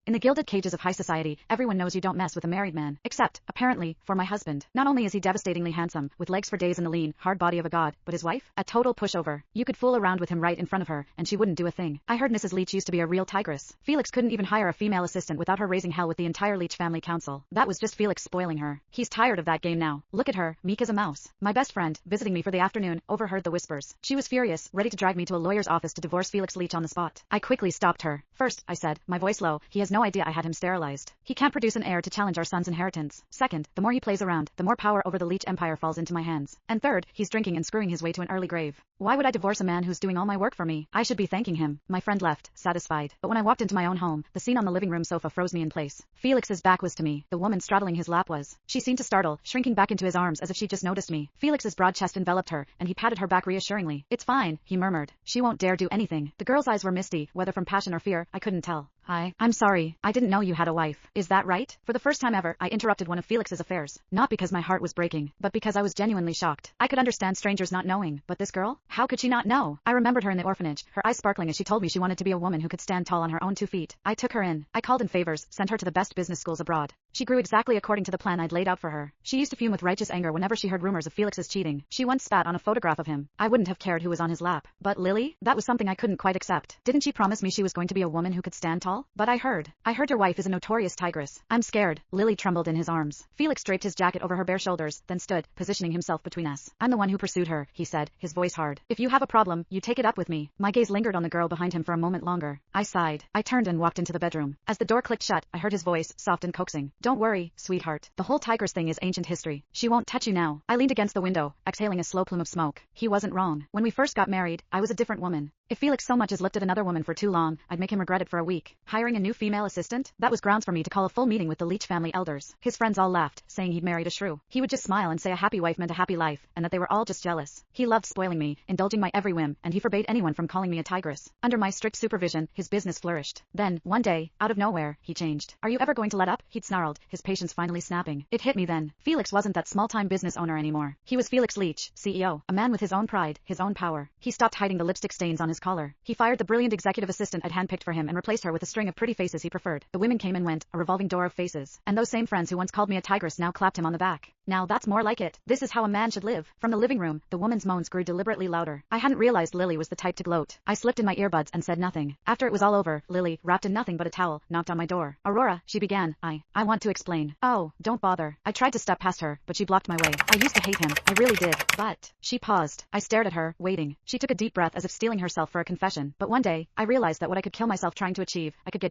In the gilded cages of high society, everyone knows you don't mess with a married man. Except, apparently, for my husband. Not only is he devastatingly handsome, with legs for days and the lean, hard body of a god, but his wife? A total pushover. You could fool around with him right in front of her, and she wouldn't do a thing. I heard Mrs. Leach used to be a real tigress. Felix couldn't even hire a female assistant without her raising hell with the entire Leach family council. That was just Felix spoiling her. He's tired of that game now. Look at her, meek as a mouse. My best friend, visiting me for the afternoon, overheard the whispers. She was furious, ready to drag me to a lawyer's office to divorce Felix Leach on the spot. I quickly stopped her. First, I said, my voice low, he has no idea I had him sterilized. He can't produce an heir to challenge our son's inheritance. Second, the more he plays around, the more power over the Leach empire falls into my hands. And third, he's drinking and screwing his way to an early grave. Why would I divorce a man who's doing all my work for me? I should be thanking him. My friend left, satisfied. But when I walked into my own home, the scene on the living room sofa froze me in place. Felix's back was to me. The woman straddling his lap was. She seemed to startle, shrinking back into his arms as if she just noticed me. Felix's broad chest enveloped her, and he patted her back reassuringly. It's fine, he murmured. She won't dare do anything. The girl's eyes were misty, whether from passion or fear, I couldn't tell. I'm sorry, I didn't know you had a wife. Is that right? For the first time ever, I interrupted one of Felix's affairs. Not because my heart was breaking, but because I was genuinely shocked. I could understand strangers not knowing, but this girl? How could she not know? I remembered her in the orphanage, her eyes sparkling as she told me she wanted to be a woman who could stand tall on her own 2 feet. I took her in. I called in favors, sent her to the best business schools abroad. She grew exactly according to the plan I'd laid out for her. She used to fume with righteous anger whenever she heard rumors of Felix's cheating. She once spat on a photograph of him. I wouldn't have cared who was on his lap. But Lily? That was something I couldn't quite accept. Didn't she promise me she was going to be a woman who could stand tall? But I heard your wife is a notorious tigress. I'm scared. Lily trembled in his arms. Felix draped his jacket over her bare shoulders, then stood, positioning himself between us. I'm the one who pursued her, he said, his voice hard. If you have a problem, you take it up with me. My gaze lingered on the girl behind him for a moment longer. I sighed. I turned and walked into the bedroom. As the door clicked shut, I heard his voice, soft and coaxing. Don't worry, sweetheart. The whole tigress thing is ancient history. She won't touch you now. I leaned against the window, exhaling a slow plume of smoke. He wasn't wrong. When we first got married, I was a different woman. If Felix so much as looked at another woman for too long, I'd make him regret it for a week. Hiring a new female assistant? That was grounds for me to call a full meeting with the Leach family elders. His friends all laughed, saying he'd married a shrew. He would just smile and say a happy wife meant a happy life, and that they were all just jealous. He loved spoiling me, indulging my every whim, and he forbade anyone from calling me a tigress. Under my strict supervision, his business flourished. Then, one day, out of nowhere, he changed. Are you ever going to let up? He'd snarled, his patience finally snapping. It hit me then. Felix wasn't that small-time business owner anymore. He was Felix Leach, CEO, a man with his own pride, his own power. He stopped hiding the lipstick stains on his collar. He fired the brilliant executive assistant I'd handpicked for him and replaced her with a string of pretty faces he preferred. The women came and went, a revolving door of faces. And those same friends who once called me a tigress now clapped him on the back. Now that's more like it. This is how a man should live. From the living room, the woman's moans grew deliberately louder. I hadn't realized Lily was the type to gloat. I slipped in my earbuds and said nothing. After it was all over, Lily, wrapped in nothing but a towel, knocked on my door. Aurora, she began. I want to explain. Oh, don't bother. I tried to step past her, but she blocked my way. I used to hate him. I really did. But she paused. I stared at her, waiting. She took a deep breath as if steeling herself for a confession. But one day, I realized that what I could kill myself trying to achieve, I could get